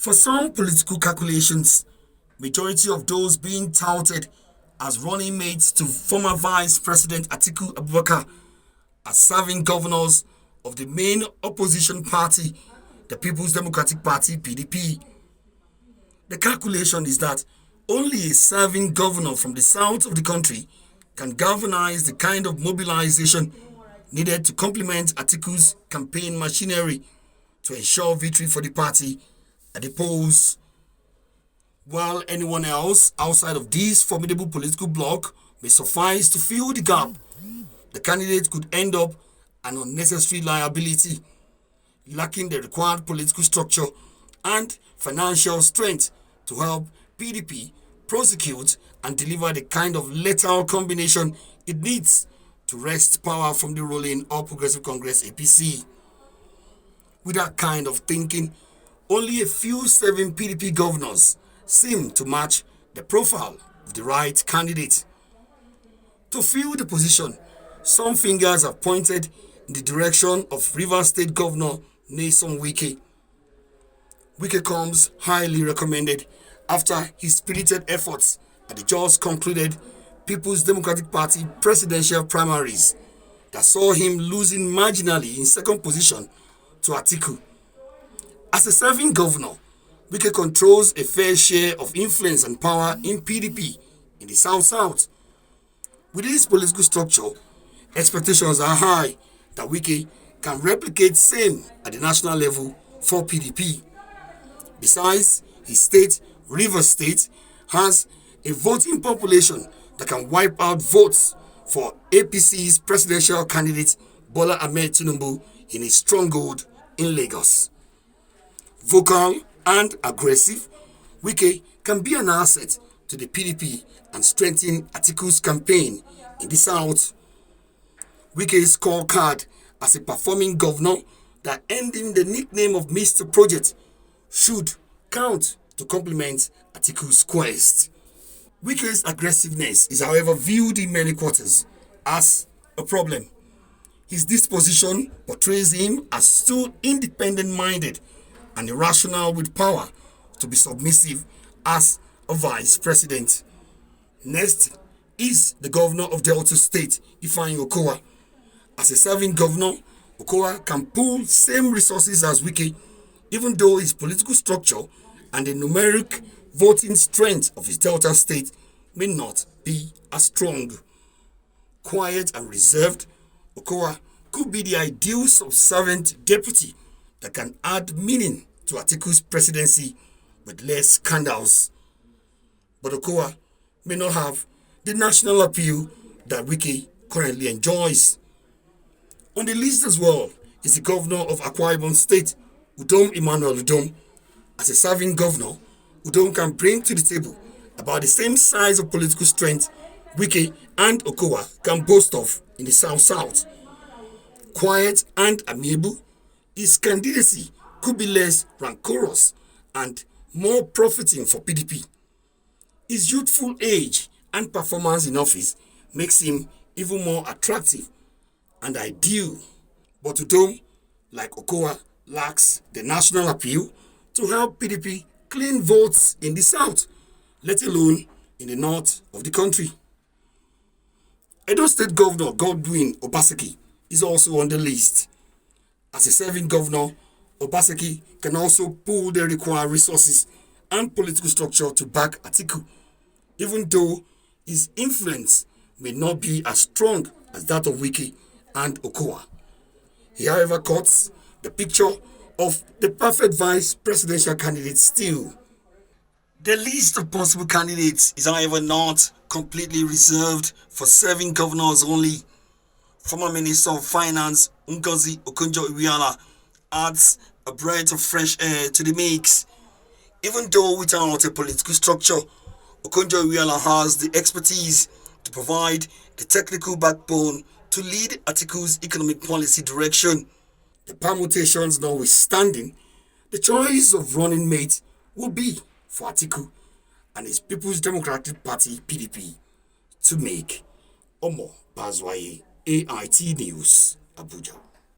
For some political calculations, majority of those being touted as running mates to former Vice President Atiku Abubakar are serving governors of the main opposition party, the People's Democratic Party (PDP). The calculation is that only a serving governor from the south of the country can galvanize the kind of mobilization needed to complement Atiku's campaign machinery to ensure victory for the party at the polls. While anyone else outside of this formidable political bloc may suffice to fill the gap, the candidate could end up an unnecessary liability, lacking the required political structure and financial strength to help PDP prosecute and deliver the kind of lethal combination it needs to wrest power from the ruling All Progressive Congress (APC). With that kind of thinking, only a few serving PDP governors seem to match the profile of the right candidate. To fill the position, some fingers have pointed in the direction of Rivers State Governor Nyesom Wike. Wike comes highly recommended after his spirited efforts at the just concluded People's Democratic Party presidential primaries that saw him losing marginally in second position to Atiku. As a serving governor, Wike controls a fair share of influence and power in PDP in the South-South. With this political structure, expectations are high that Wike can replicate same at the national level for PDP. Besides, his state, Rivers State, has a voting population that can wipe out votes for APC's presidential candidate Bola Ahmed Tinubu in his stronghold in Lagos. Vocal and aggressive, Wike can be an asset to the PDP and strengthen Atiku's campaign in the South. Wike's scorecard as a performing governor that earned him the nickname of Mr. Project should count to complement Atiku's quest. Wike's aggressiveness is, however, viewed in many quarters as a problem. His disposition portrays him as too independent-minded and irrational with power to be submissive as a vice president. Next is the governor of Delta State, Ifeanyi Okowa. As a serving governor, Okowa can pool same resources as Wike, even though his political structure and the numeric voting strength of his Delta State may not be as strong. Quiet and reserved, Okowa could be the ideal subservient deputy that can add meaning to Atiku's presidency with less scandals. But Okowa may not have the national appeal that Wike currently enjoys. On the list as well is the governor of Akwa Ibom State, Udom Emmanuel Udom. As a serving governor, Udom can bring to the table about the same size of political strength Wike and Okowa can boast of in the South-South. Quiet and amiable, his candidacy could be less rancorous and more profiting for PDP. His youthful age and performance in office makes him even more attractive and ideal. But Udom, like Okowa, lacks the national appeal to help PDP clean votes in the South, let alone in the north of the country. Edo State Governor Godwin Obaseki is also on the list. As a serving governor, Obaseki can also pool the required resources and political structure to back Atiku, even though his influence may not be as strong as that of Wike and Okowa. He, however, cuts the picture of the perfect vice presidential candidate still. The list of possible candidates is, however, not completely reserved for serving governors only. Former Minister of Finance Ngozi Okonjo-Iweala adds a breath of fresh air to the mix. Even though without a political structure, Okonjo-Iweala has the expertise to provide the technical backbone to lead Atiku's economic policy direction. The permutations notwithstanding, the choice of running mate will be for Atiku and his People's Democratic Party (PDP) to make. Omor Bazuaye, AIT News, Abuja.